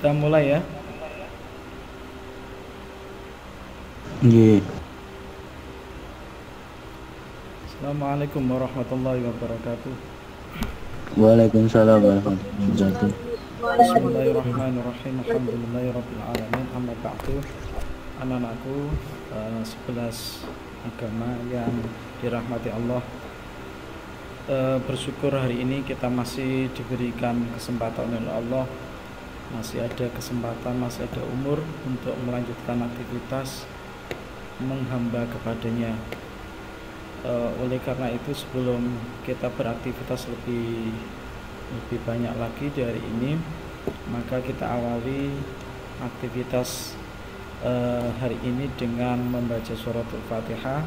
Kita mulai ya. Nggih. Assalamualaikum warahmatullahi wabarakatuh. Waalaikumsalam warahmatullahi wabarakatuh. Bismillahirrahmanirrahim. Alhamdulillahirabbil alamin. Amma ba'du. Anak-anakku, 11 agama yang dirahmati Allah. Bersyukur hari ini kita masih diberikan kesempatan oleh Allah, masih ada kesempatan, masih ada umur untuk melanjutkan aktivitas menghamba kepadanya. Oleh karena itu, sebelum kita beraktivitas lebih banyak lagi dari ini, maka kita awali aktivitas hari ini dengan membaca suratul Fatihah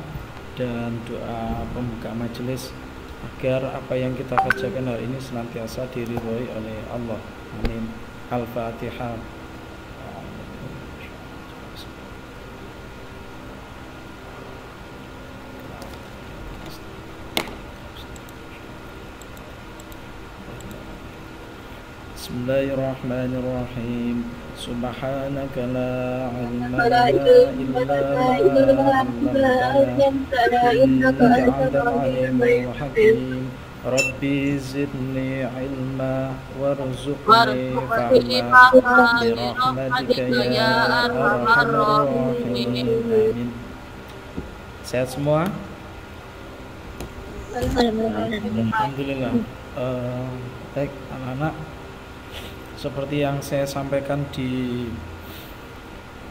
dan doa pembuka majelis agar apa yang kita kerjakan hari ini senantiasa diridhoi oleh Allah. Amin. Al-Fatihah. Bismillahirrahmanirrahim. Subhanaka la ilma lana illa ma 'allamtana innaka antal alimul hakim. Rabbi zidni ilma warzuqni fahma birahmatika ya arhamar rahimin. Amin. Sehat semua? Alhamdulillah. Baik anak-anak, seperti yang saya sampaikan di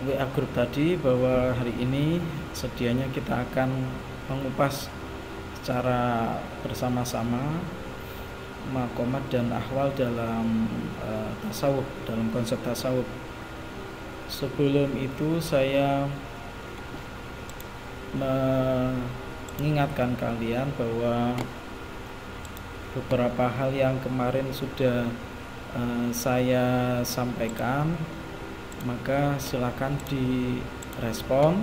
WA group tadi, bahwa hari ini sedianya kita akan mengupas secara bersama-sama maqamat dan ahwal dalam tasawuf, dalam konsep tasawuf. Sebelum itu saya mengingatkan kalian bahwa beberapa hal yang kemarin sudah saya sampaikan, maka silakan direspon.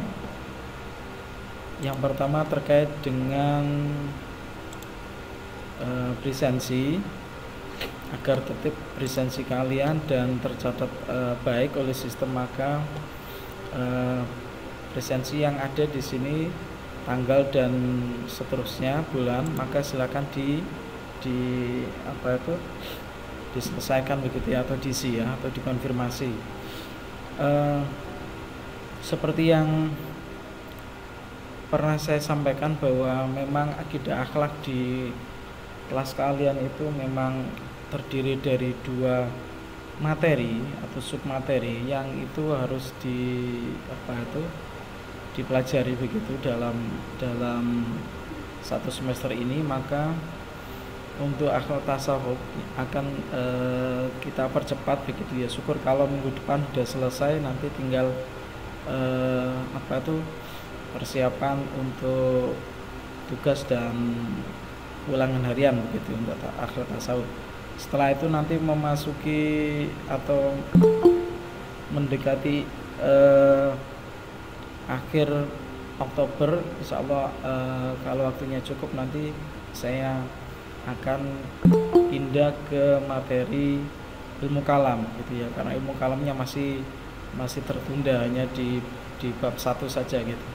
Yang pertama terkait dengan presensi, agar tertib presensi kalian dan tercatat baik oleh sistem, maka presensi yang ada di sini, tanggal dan seterusnya, bulan, maka silakan diselesaikan begitu ya, atau diisi ya, atau dikonfirmasi. Seperti yang pernah saya sampaikan, bahwa memang akidah akhlak di kelas kalian itu memang terdiri dari 2 materi atau submateri yang itu harus dipelajari begitu dalam satu semester ini. Maka untuk akhlak tasawuf akan kita percepat begitu ya. Syukur kalau minggu depan sudah selesai, nanti tinggal persiapan untuk tugas dan ulangan harian begitu untuk akhlak tasawuf. Setelah itu nanti memasuki atau mendekati akhir Oktober, insya Allah kalau waktunya cukup, nanti saya akan pindah ke materi ilmu kalam gitu ya, karena ilmu kalamnya masih tertunda hanya di bab 1 saja gitu.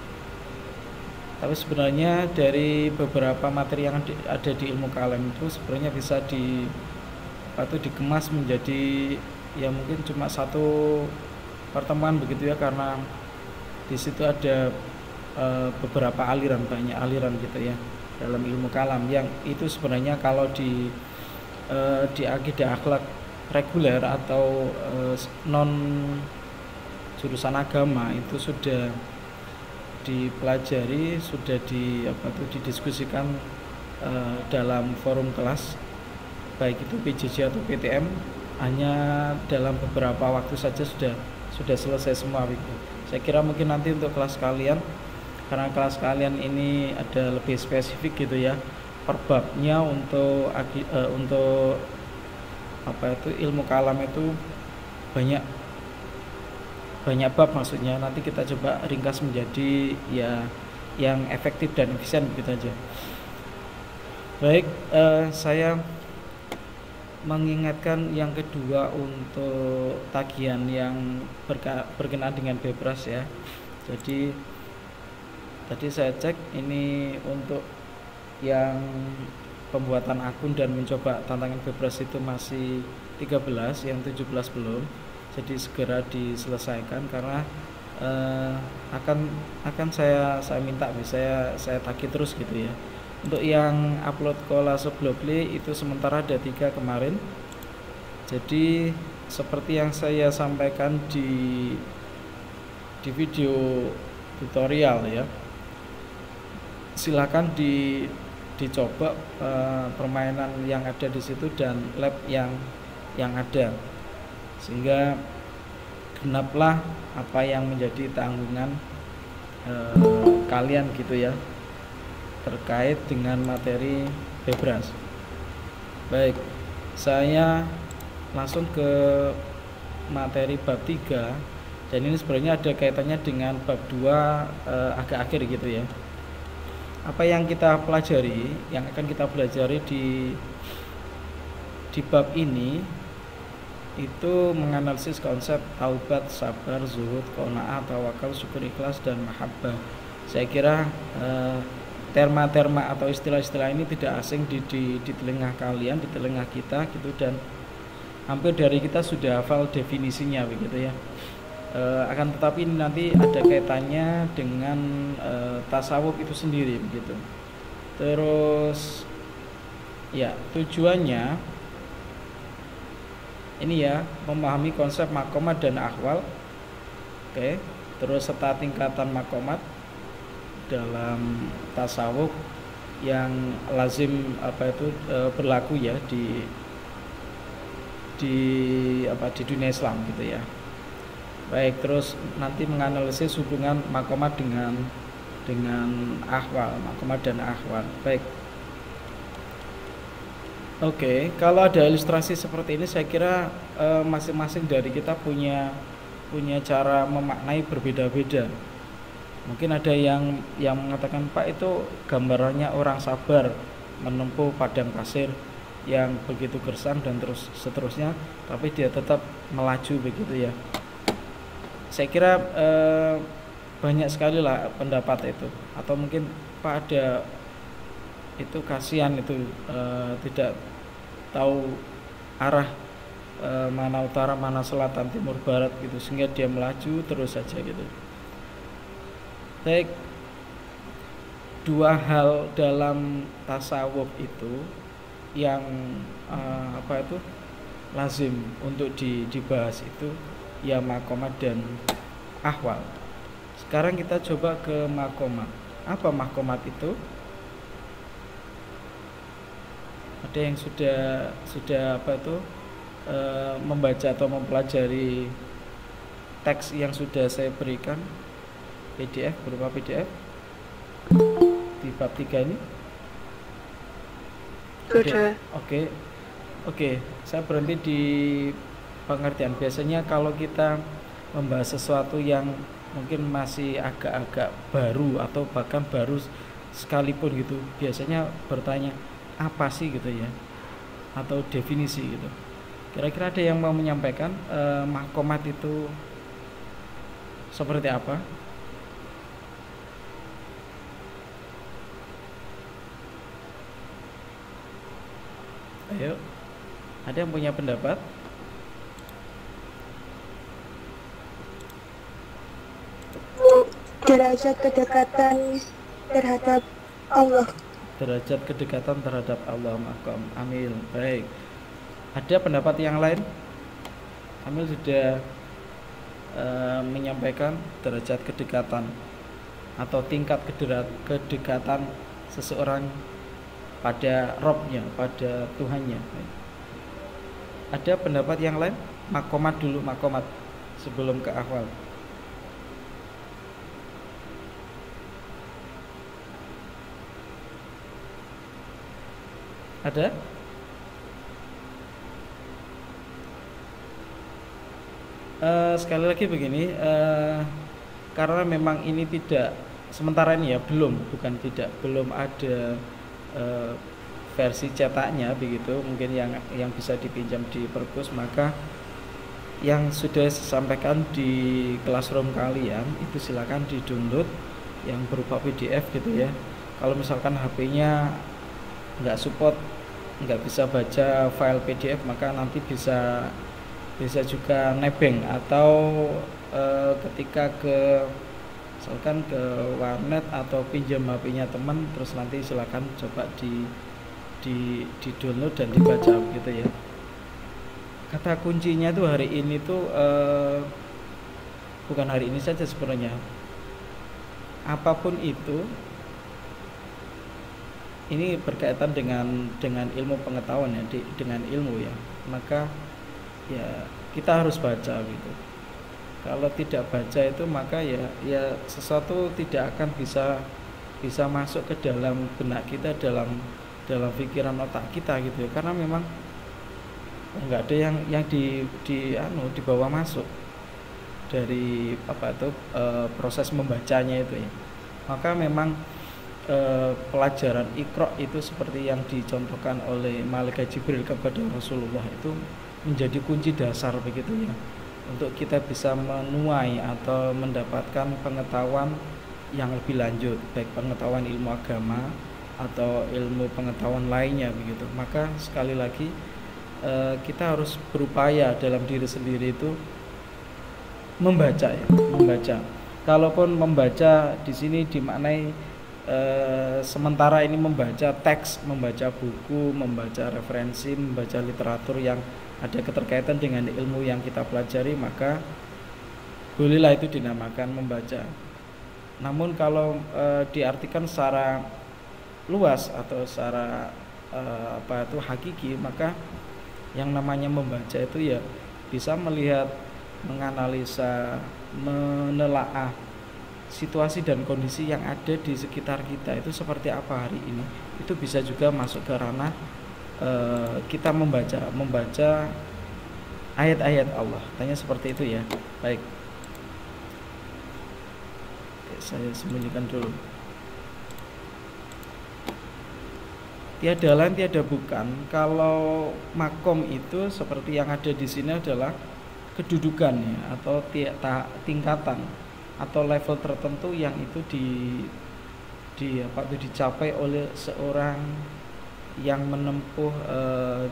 Tapi sebenarnya dari beberapa materi yang ada di ilmu kalam itu sebenarnya bisa dikemas menjadi ya mungkin cuma 1 pertemuan begitu ya, karena di situ ada beberapa aliran, banyak aliran gitu ya dalam ilmu kalam, yang itu sebenarnya kalau di akidah akhlak reguler atau non jurusan agama itu sudah dipelajari, sudah didiskusikan dalam forum kelas, baik itu PJJ atau PTM, hanya dalam beberapa waktu saja sudah selesai semua itu. Saya kira mungkin nanti untuk kelas kalian, karena kelas kalian ini ada lebih spesifik gitu ya, perbabnya untuk ilmu kalam itu banyak bab, maksudnya nanti kita coba ringkas menjadi ya yang efektif dan efisien begitu aja. Baik, saya mengingatkan yang kedua untuk tagihan yang berkenaan dengan Bebras ya. Jadi tadi saya cek ini untuk yang pembuatan akun dan mencoba tantangan Bebras itu masih 13, yang 17 belum. Jadi segera diselesaikan karena akan saya minta, saya tagih terus gitu ya. Untuk yang upload kolase Blogly itu sementara ada 3 kemarin. Jadi seperti yang saya sampaikan di video tutorial ya, silakan dicoba permainan yang ada di situ dan lab yang ada, sehingga genaplah apa yang menjadi tanggungan kalian gitu ya terkait dengan materi Bebras. Baik, saya langsung ke materi bab 3, dan ini sebenarnya ada kaitannya dengan bab 2 agak akhir gitu ya. Apa yang kita pelajari, yang akan kita pelajari di bab ini itu menganalisis konsep taubat, sabar, zuhud, qanaah, tawakal, syukur, ikhlas, dan mahabbah. Saya kira terma-terma atau istilah-istilah ini tidak asing di telinga kalian, di telinga kita gitu, dan hampir dari kita sudah hafal definisinya begitu ya. Akan tetapi ini nanti ada kaitannya dengan tasawuf itu sendiri begitu. Terus ya, tujuannya ini ya, memahami konsep makomat dan akhwal. Oke, terus serta tingkatan makomat dalam tasawuf yang lazim berlaku ya di dunia Islam gitu ya. Baik, terus nanti menganalisis hubungan makomat dengan akhwal, makomat dan akhwal. Baik. Oke, kalau ada ilustrasi seperti ini saya kira masing-masing dari kita punya cara memaknai berbeda-beda. Mungkin ada yang mengatakan, Pak, itu gambarannya orang sabar menempuh padang pasir yang begitu gersang dan terus seterusnya, tapi dia tetap melaju begitu ya. Saya kira banyak sekali lah pendapat itu. Atau mungkin Pak, ada itu kasihan itu tidak tahu arah mana utara, mana selatan, timur, barat gitu, sehingga dia melaju terus saja gitu. Baik, 2 hal dalam tasawuf itu yang lazim untuk dibahas itu ya makomat dan ahwal. Sekarang kita coba ke makomat. Apa makomat itu? Ada yang sudah membaca atau mempelajari teks yang sudah saya berikan, PDF, berupa PDF di bab 3 ini? Sudah. Oke, saya berhenti di pengertian. Biasanya kalau kita membahas sesuatu yang mungkin masih agak-agak baru atau bahkan baru sekalipun gitu, biasanya bertanya apa sih gitu ya, atau definisi gitu. Kira-kira ada yang mau menyampaikan makomat itu seperti apa? Ayo, ada yang punya pendapat? Derajat kedekatan terhadap Allah. Derajat kedekatan terhadap Allah, makom. Amil. Baik. Ada pendapat yang lain? Amil sudah menyampaikan derajat kedekatan atau tingkat kedekatan seseorang pada Robnya, pada Tuhannya. Ada pendapat yang lain? Makomat dulu, makomat sebelum ke ahwal. Ada? Sekali lagi begini, karena memang ini tidak sementara ini ya, belum ada versi cetaknya begitu, mungkin yang bisa dipinjam di perpus, maka yang sudah saya sampaikan di classroom kalian itu silakan di-download yang berupa PDF gitu ya. Kalau misalkan HP-nya nggak support, nggak bisa baca file PDF, maka nanti bisa juga nebeng, atau ketika misalkan ke warnet atau pinjam HP-nya teman, terus nanti silakan coba di download dan dibaca gitu ya. Kata kuncinya tuh hari ini tuh bukan hari ini saja sebenarnya, apapun itu ini berkaitan dengan ilmu pengetahuan ya, dengan ilmu ya, maka ya kita harus baca gitu. Kalau tidak baca itu maka ya sesuatu tidak akan bisa masuk ke dalam benak kita, dalam pikiran otak kita gitu ya. Karena memang nggak ada yang dibawa masuk dari proses membacanya itu ya. Maka memang pelajaran Iqra itu seperti yang dicontohkan oleh Malaikat Jibril kepada Rasulullah itu menjadi kunci dasar begitu ya, untuk kita bisa menuai atau mendapatkan pengetahuan yang lebih lanjut, baik pengetahuan ilmu agama atau ilmu pengetahuan lainnya begitu. Maka sekali lagi kita harus berupaya dalam diri sendiri itu membaca ya, membaca. Kalaupun membaca di sini dimaknai sementara ini membaca teks, membaca buku, membaca referensi, membaca literatur yang ada keterkaitan dengan ilmu yang kita pelajari, maka bolehlah itu dinamakan membaca. Namun kalau diartikan secara luas atau secara hakiki, maka yang namanya membaca itu ya bisa melihat, menganalisa, menelaah situasi dan kondisi yang ada di sekitar kita itu seperti apa hari ini. Itu bisa juga masuk ke ranah kita membaca ayat-ayat Allah, tanya seperti itu ya. Baik, saya sembunyikan dulu. Tiada lain tiada bukan, kalau makom itu seperti yang ada di sini adalah kedudukannya atau tingkatan atau level tertentu yang itu dicapai oleh seorang yang menempuh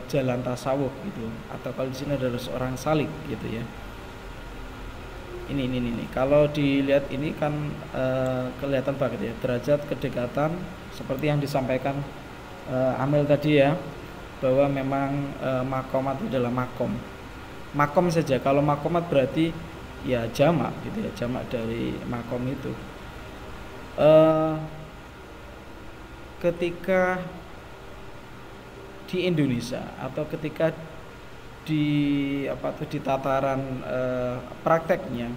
jalan tasawuf gitu, atau kalau di sini adalah seorang salik gitu ya. Ini kalau dilihat ini kan kelihatan banget ya derajat kedekatan seperti yang disampaikan Amel tadi ya, bahwa memang makomat adalah makom saja. Kalau makomat berarti ya jamak gitu ya, jamak dari makom itu. Ketika di Indonesia atau ketika di tataran prakteknya,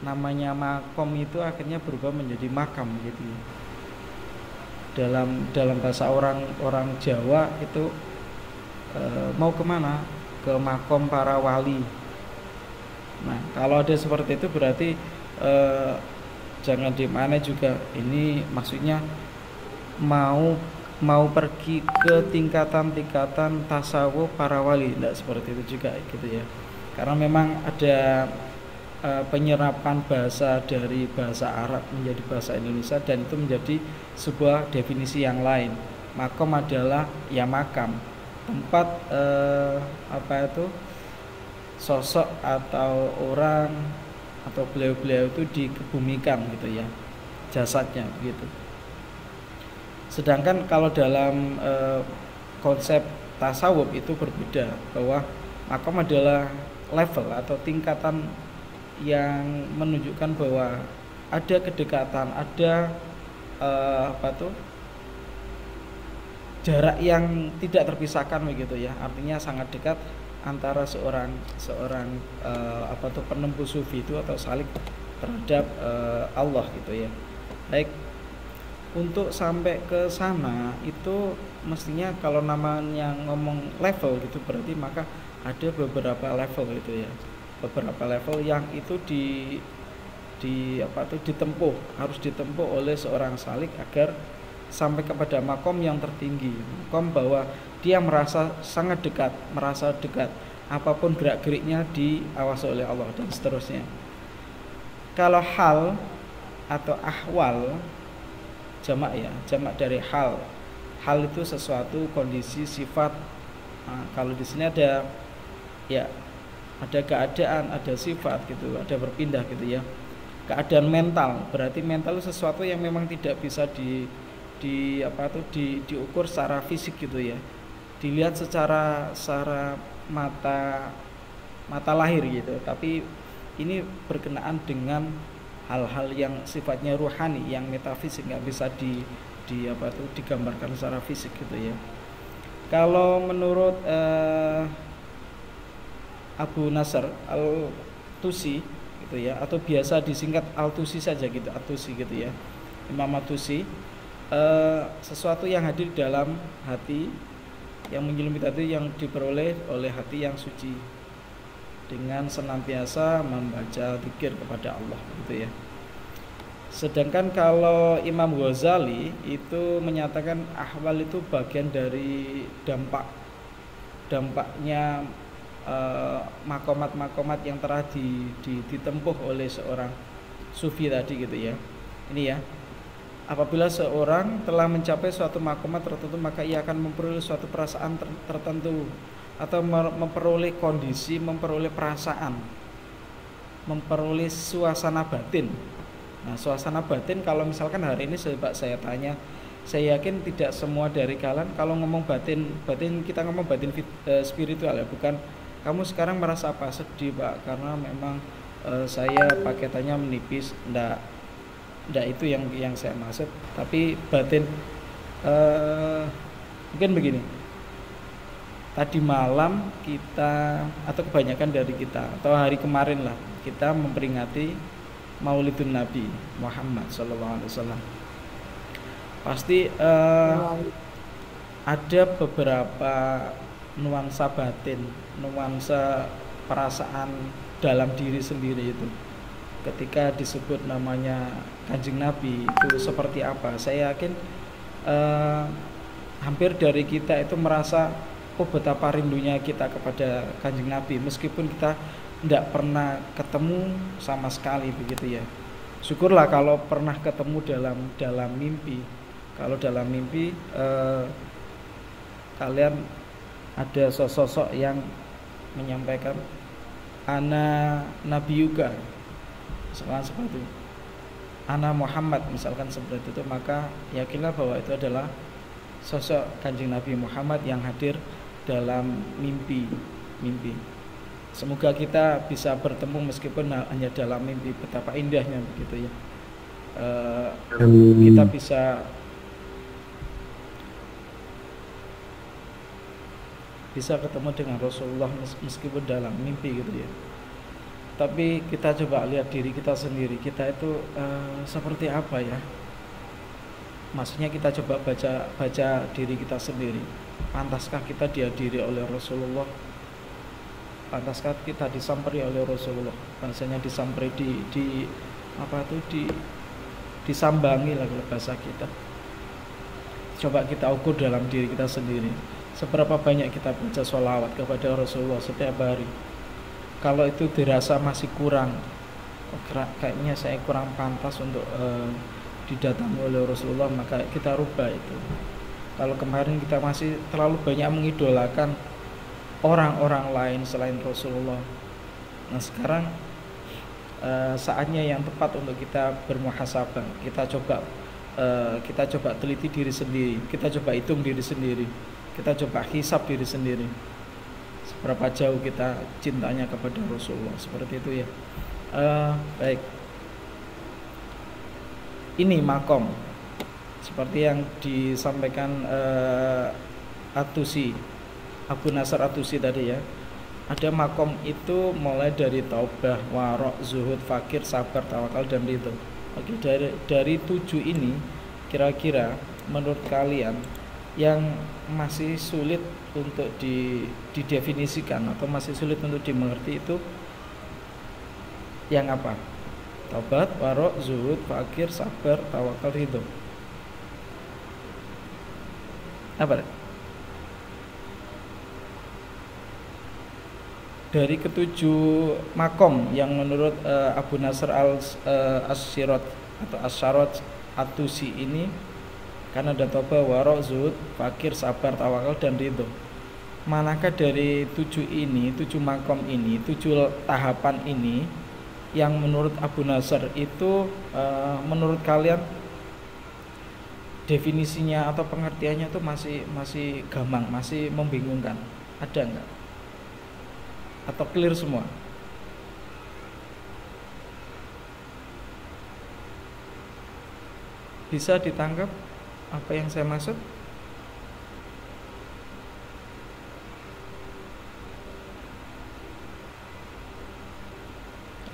namanya makom itu akhirnya berubah menjadi makam gitu ya. Dalam bahasa orang Jawa itu mau kemana? Ke makom para wali. Nah, kalau ada seperti itu berarti jangan dimana juga ini maksudnya mau pergi ke tingkatan tasawuf para wali, tidak seperti itu juga gitu ya. Karena memang ada penyerapan bahasa dari bahasa Arab menjadi bahasa Indonesia, dan itu menjadi sebuah definisi yang lain. Makom adalah ya makam, tempat sosok atau orang atau beliau-beliau itu dikebumikan gitu ya, jasadnya begitu. Sedangkan kalau dalam konsep tasawuf itu berbeda, bahwa makom adalah level atau tingkatan yang menunjukkan bahwa ada kedekatan, ada jarak yang tidak terpisahkan begitu ya. Artinya sangat dekat antara seorang penempuh sufi itu atau salik terhadap Allah gitu ya. Baik, untuk sampai ke sana itu mestinya kalau namanya ngomong level gitu berarti maka ada beberapa level gitu ya. Beberapa level yang itu ditempuh, harus ditempuh oleh seorang salik agar sampai kepada makom yang tertinggi, makom bahwa dia merasa sangat dekat, merasa dekat, apapun gerak-geriknya diawasi oleh Allah dan seterusnya. Kalau hal atau ahwal, jamak ya, jamak dari hal. Hal itu sesuatu, kondisi, sifat. Nah, kalau di sini ada ya, ada keadaan, ada sifat gitu, ada berpindah gitu ya. Keadaan mental, berarti mental itu sesuatu yang memang tidak bisa diukur secara fisik gitu ya. Dilihat secara mata lahir gitu, tapi ini berkenaan dengan hal-hal yang sifatnya ruhani, yang metafisik, nggak bisa digambarkan secara fisik gitu ya. Kalau menurut Abu Nasr Al-Tusi gitu ya, atau biasa disingkat Al-Tusi saja gitu, At-Tusi gitu ya, Imam At-Tusi, sesuatu yang hadir dalam hati, yang menyelimuti hati, yang diperoleh oleh hati yang suci dengan senantiasa membaca zikir kepada Allah gitu ya. Sedangkan kalau Imam Ghazali itu menyatakan ahwal itu bagian dari dampaknya makomat-makomat yang telah ditempuh oleh seorang sufi tadi gitu ya. Ini ya, apabila seorang telah mencapai suatu makomat tertentu, maka ia akan memperoleh suatu perasaan tertentu, atau memperoleh kondisi, memperoleh perasaan, memperoleh suasana batin. Nah, suasana batin, kalau misalkan hari ini saya tanya, saya yakin tidak semua dari kalian kalau ngomong batin kita ngomong batin spiritual ya, bukan kamu sekarang merasa apa, sedih Pak karena memang saya paketannya menipis, enggak itu yang saya maksud. Tapi batin mungkin begini, tadi malam kita, atau kebanyakan dari kita, atau hari kemarin lah, kita memperingati Maulidun Nabi Muhammad SAW. Pasti ada beberapa nuansa batin, nuansa perasaan dalam diri sendiri itu. Ketika disebut namanya Kanjeng Nabi itu seperti apa? Saya yakin hampir dari kita itu merasa, oh betapa rindunya kita kepada Kanjeng Nabi, meskipun kita tidak pernah ketemu sama sekali begitu ya. Syukurlah kalau pernah ketemu dalam mimpi. Kalau dalam mimpi kalian ada sosok yang menyampaikan ana nabiyuka, seperti itu, ana Muhammad misalkan seperti itu, maka yakinlah bahwa itu adalah sosok Kanjeng Nabi Muhammad yang hadir dalam mimpi. Semoga kita bisa bertemu meskipun hanya dalam mimpi. Betapa indahnya begitu ya. Kita bisa ketemu dengan Rasulullah meskipun dalam mimpi gitu ya. Tapi kita coba lihat diri kita sendiri, kita itu seperti apa ya? Maksudnya kita coba baca diri kita sendiri. Pantaskah kita dihadiri oleh Rasulullah? Pantaskah kita disamperi oleh Rasulullah? Bahasanya disamperi, disambangi lah kalau bahasa kita. Coba kita ukur dalam diri kita sendiri, seberapa banyak kita baca sholawat kepada Rasulullah setiap hari. Kalau itu dirasa masih kurang, kayaknya saya kurang pantas untuk didatangi oleh Rasulullah, maka kita rubah itu. Kalau kemarin kita masih terlalu banyak mengidolakan orang-orang lain selain Rasulullah, nah sekarang saatnya yang tepat untuk kita bermuhasabah. Kita coba teliti diri sendiri, kita coba hitung diri sendiri, kita coba hisab diri sendiri, seberapa jauh kita cintanya kepada Rasulullah, seperti itu ya. Baik, ini makom seperti yang disampaikan At-Tusi, Abu Nasr At-Tusi tadi ya. Ada makom itu mulai dari taubah, warok, zuhud, fakir, sabar, tawakal, dan ridho. Oke, dari 7 ini kira-kira menurut kalian yang masih sulit untuk didefinisikan atau masih sulit untuk dimengerti itu yang apa? Taubat, warok, zuhud, fakir, sabar, tawakal, ridho. Apa? Dari ketujuh makom yang menurut Abu Nasr al-Asyirat atau Asyarat At-Tusi ini kan ada toba, waro, zuhud, fakir, sabar, tawakal, dan ridho. Manakah dari tujuh makom ini, tujuh tahapan ini yang menurut Abu Nasr itu menurut kalian definisinya atau pengertiannya itu masih gamang, masih membingungkan? Ada enggak? Atau clear semua? Bisa ditangkap apa yang saya maksud?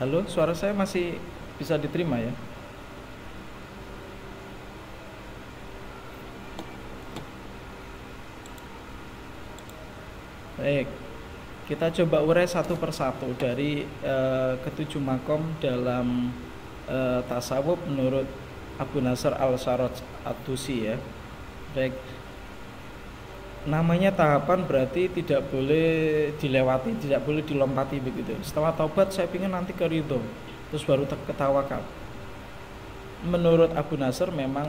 Halo, suara saya masih bisa diterima ya? Baik, kita coba urai satu persatu dari ketujuh makom dalam tasawuf menurut Abu Nasr al-Syarat At-Tusi ya. Baik, namanya tahapan berarti tidak boleh dilewati, tidak boleh dilompati begitu. Setelah taubat saya ingin nanti ke ridho, terus baru ke tawakal. Menurut Abu Nasr memang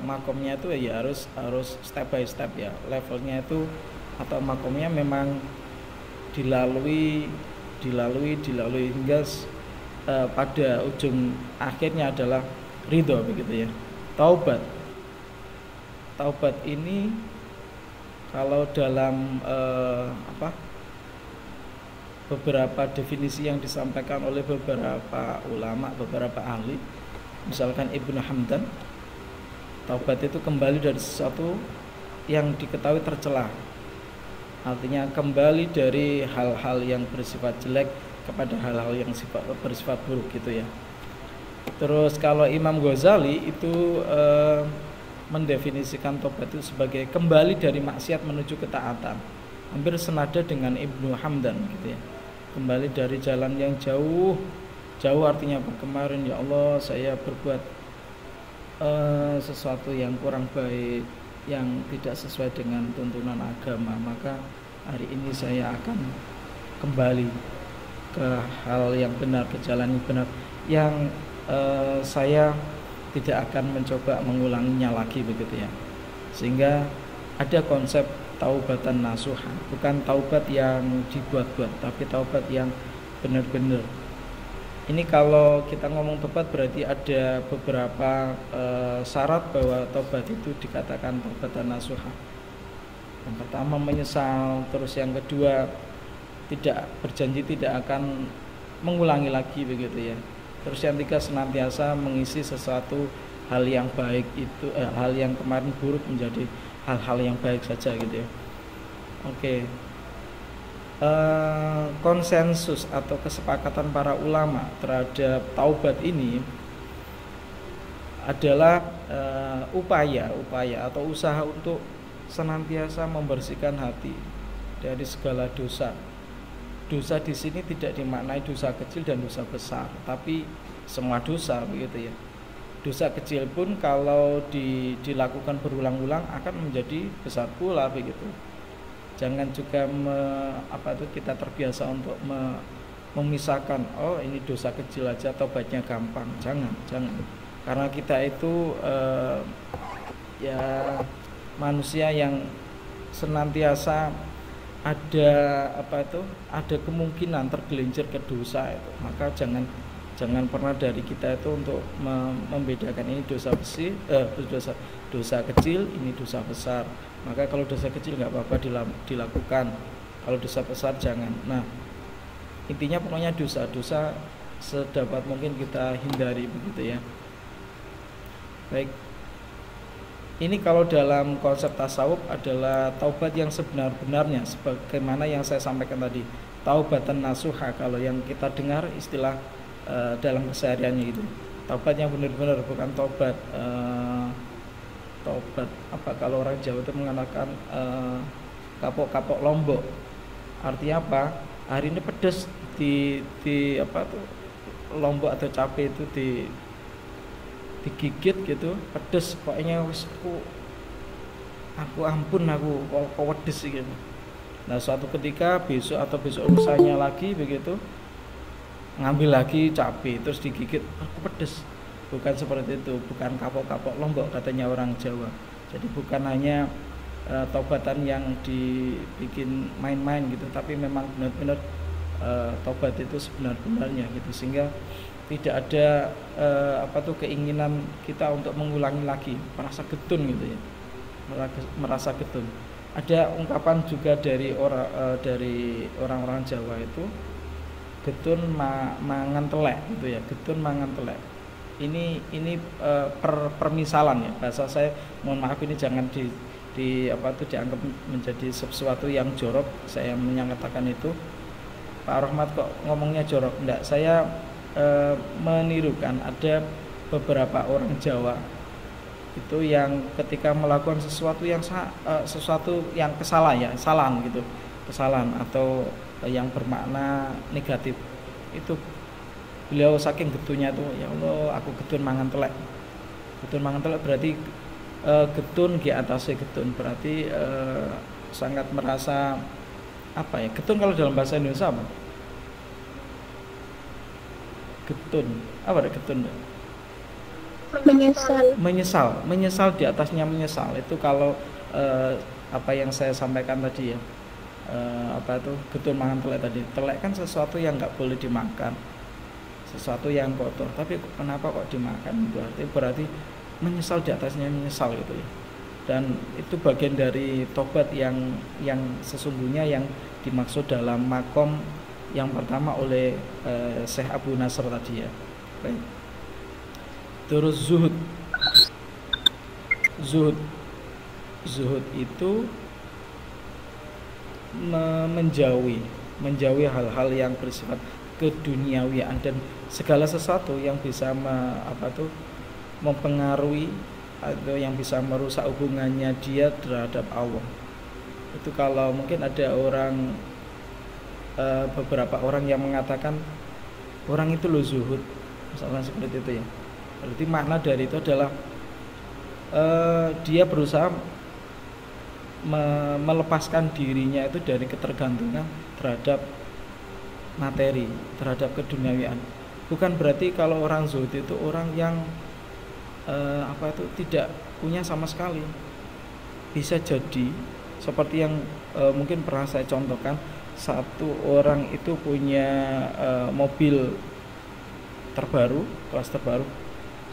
makomnya itu ya harus step by step ya. Levelnya itu atau makomnya memang dilalui hingga pada ujung akhirnya adalah ridho begitu ya. Taubat ini kalau dalam beberapa definisi yang disampaikan oleh beberapa ulama, beberapa ahli, misalkan Ibnu Hamdan, taubat itu kembali dari sesuatu yang diketahui tercela. Artinya kembali dari hal-hal yang bersifat jelek kepada hal-hal yang bersifat buruk gitu ya. Terus kalau Imam Ghazali itu mendefinisikan tobat itu sebagai kembali dari maksiat menuju ketaatan. Hampir senada dengan Ibnu Hamdan gitu ya. Kembali dari jalan yang jauh artinya apa? Kemarin ya Allah saya berbuat sesuatu yang kurang baik, yang tidak sesuai dengan tuntunan agama, maka hari ini saya akan kembali ke hal yang benar, ke jalan yang benar, yang saya tidak akan mencoba mengulanginya lagi begitu ya. Sehingga ada konsep taubatan nasuha, bukan taubat yang dibuat-buat, tapi taubat yang benar-benar. Ini kalau kita ngomong taubat berarti ada beberapa syarat bahwa taubat itu dikatakan taubatan nasuha. Yang pertama menyesal, terus yang kedua tidak berjanji tidak akan mengulangi lagi begitu ya. Terus yang ketiga senantiasa mengisi sesuatu hal yang baik itu hal yang kemarin buruk menjadi hal-hal yang baik saja gitu ya. Oke. Konsensus atau kesepakatan para ulama terhadap taubat ini adalah upaya atau usaha untuk senantiasa membersihkan hati dari segala dosa. Dosa di sini tidak dimaknai dosa kecil dan dosa besar, tapi semua dosa begitu ya. Dosa kecil pun kalau dilakukan berulang-ulang akan menjadi besar pula begitu. Jangan juga kita terbiasa untuk memisahkan, oh ini dosa kecil aja tobatnya gampang. Jangan. Karena kita itu ya manusia yang senantiasa ada kemungkinan tergelincir ke dosa itu. Maka jangan pernah dari kita itu untuk membedakan ini dosa kecil, ini dosa besar. Maka kalau dosa kecil nggak apa-apa dilakukan, kalau dosa besar jangan. Nah, intinya pokoknya dosa sedapat mungkin kita hindari begitu ya. Baik, ini kalau dalam konsep tasawuf adalah taubat yang sebenar-benarnya, sebagaimana yang saya sampaikan tadi, taubatan nasuha. Kalau yang kita dengar istilah dalam kesehariannya itu taubat yang benar-benar, bukan taubat apa kalau orang Jawa itu mengatakan kapok-kapok lombok. Artinya apa? Hari ini pedas di lombok atau cabai itu digigit gitu, pedas pokoknya wis aku ampun aku kok wedes gitu. Nah suatu ketika besok atau besok lusanya lagi begitu ngambil lagi cabai terus digigit, aku pedes. Bukan seperti itu, bukan kapok-kapok lombok katanya orang Jawa. Jadi bukan hanya taubatan yang dibikin main-main gitu, tapi memang benar-benar taubat itu sebenar-benarnya gitu, sehingga tidak ada keinginan kita untuk mengulangi lagi, merasa getun gitu ya, merasa getun. Ada ungkapan juga dari orang-orang Jawa itu, getun mangan telek gitu ya, getun mangan telek. Ini permisalan ya, bahasa saya, mohon maaf ini jangan dianggap menjadi sesuatu yang jorok saya menyatakan itu. Pak Rahmat kok ngomongnya jorok? Enggak, saya menirukan ada beberapa orang Jawa itu yang ketika melakukan sesuatu yang kesalahan gitu, kesalahan atau yang bermakna negatif, itu beliau saking getunya tuh, ya Allah aku getun mangan telek. Getun mangan telek berarti getun di atasnya getun, berarti sangat merasa apa ya, getun kalau dalam bahasa Indonesia apa? Getun apa ada getun? Menyesal di atasnya menyesal. Itu kalau apa yang saya sampaikan tadi ya, getun mangan telek tadi. Telek kan sesuatu yang nggak boleh dimakan, sesuatu yang kotor, tapi kenapa kok dimakan? Berarti menyesal di atasnya menyesal gitu ya. Dan itu bagian dari tobat yang sesungguhnya yang dimaksud dalam makom yang pertama oleh Syekh Abu Nasr tadi ya. Baik. Terus zuhud itu menjauhi hal-hal yang bersifat keduniawian dan segala sesuatu yang bisa mempengaruhi atau yang bisa merusak hubungannya dia terhadap Allah. Itu kalau mungkin ada beberapa orang yang mengatakan orang itu loh zuhud, misalnya seperti itu ya. Berarti makna dari itu adalah dia berusaha melepaskan dirinya itu dari ketergantungan terhadap materi, terhadap keduniawian. Bukan berarti kalau orang zuhud itu orang yang tidak punya sama sekali. Bisa jadi seperti yang mungkin pernah saya contohkan, satu orang itu punya mobil terbaru, kelas terbaru.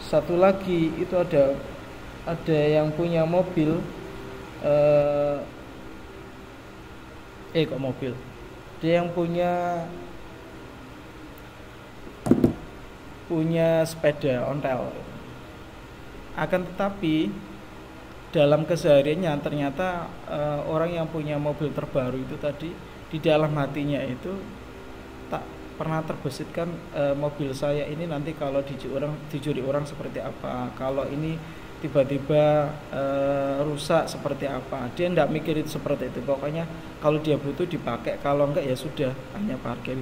Satu lagi itu ada yang punya mobil mobil. Dia yang punya sepeda ontel. Akan tetapi dalam kesehariannya ternyata orang yang punya mobil terbaru itu tadi di dalam hatinya itu tak pernah terbesitkan mobil saya ini nanti kalau dicuri orang seperti apa, kalau ini tiba-tiba rusak seperti apa. Dia tidak mikir itu seperti itu. Pokoknya kalau dia butuh dipakai, kalau enggak ya sudah, hanya parkir.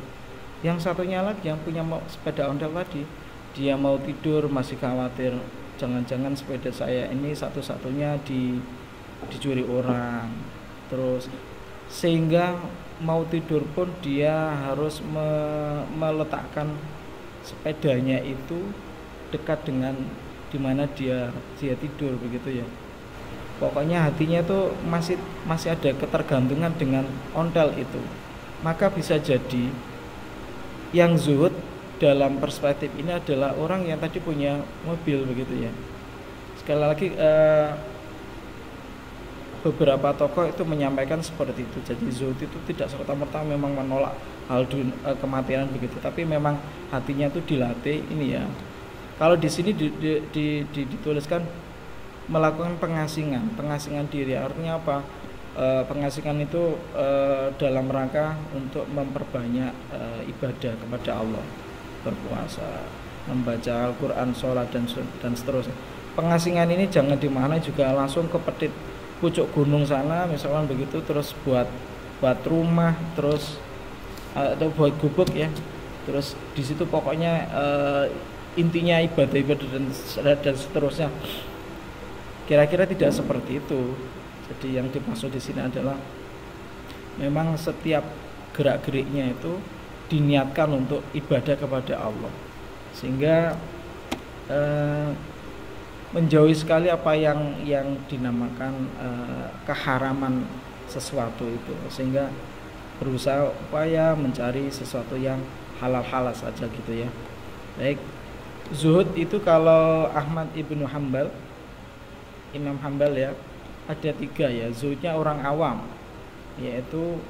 Yang satunya lagi yang punya sepeda ontel tadi, dia mau tidur masih khawatir, jangan-jangan sepeda saya ini satu-satunya dicuri orang. Terus sehingga mau tidur pun dia harus meletakkan sepedanya itu dekat dengan dimana dia tidur begitu ya. Pokoknya hatinya tuh masih ada ketergantungan dengan ontel itu. Maka bisa jadi yang zuhud dalam perspektif ini adalah orang yang tadi punya mobil begitu ya. Sekali lagi beberapa tokoh itu menyampaikan seperti itu. Jadi zuhud itu tidak serta-merta memang menolak hal kematian begitu, tapi memang hatinya itu dilatih ini ya. Kalau di sini dituliskan melakukan pengasingan diri, artinya apa? Pengasingan itu dalam rangka untuk memperbanyak ibadah kepada Allah, berpuasa, membaca Al-Quran, sholat dan seterusnya. Pengasingan ini jangan dimaknai juga langsung ke pucuk gunung sana misalkan begitu, terus buat rumah, terus atau buat gubuk ya, terus di situ pokoknya intinya ibadah dan seterusnya. Kira-kira tidak seperti itu. Jadi yang dimaksud di sini adalah memang setiap gerak-geriknya itu diniatkan untuk ibadah kepada Allah, sehingga menjauhi sekali apa yang dinamakan keharaman sesuatu itu, sehingga berusaha upaya mencari sesuatu yang halal-halal saja gitu ya. Baik, zuhud itu kalau Ahmad ibnu Hambal, Imam Hambal ya, ada 3 ya. Zuhudnya orang awam, yaitu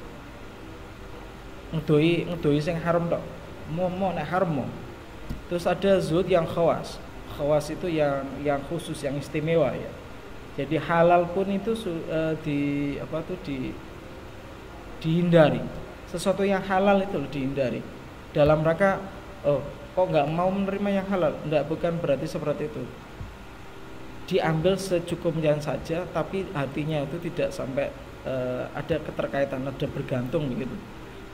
ngedoi sing haram tok, mau nek haram mau. Terus ada zuhud yang khawas. Khawas itu yang khusus, yang istimewa ya. Jadi halal pun itu dihindari. Sesuatu yang halal itu dihindari. Dalam rangka kok nggak mau menerima yang halal? Enggak, bukan berarti seperti itu. Diambil secukupnya saja, tapi hatinya itu tidak sampai ada keterkaitan, ada bergantung begitu.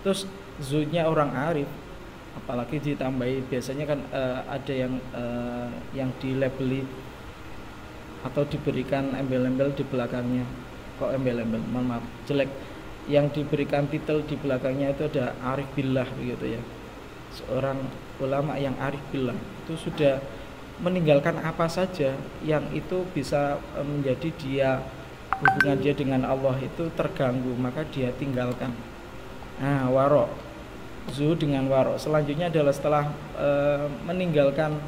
Terus zuhudnya orang arif, apalagi ditambahi biasanya kan ada yang dilabeli atau diberikan embel-embel di belakangnya. Kok embel-embel? Mohon maaf, jelek. Yang diberikan titel di belakangnya itu ada arif billah begitu ya. Seorang ulama yang arif billah itu sudah meninggalkan apa saja yang itu bisa menjadi hubungan dia dengan Allah itu terganggu, maka dia tinggalkan. Nah, warok, zuhud dengan warok. Selanjutnya adalah setelah meninggalkan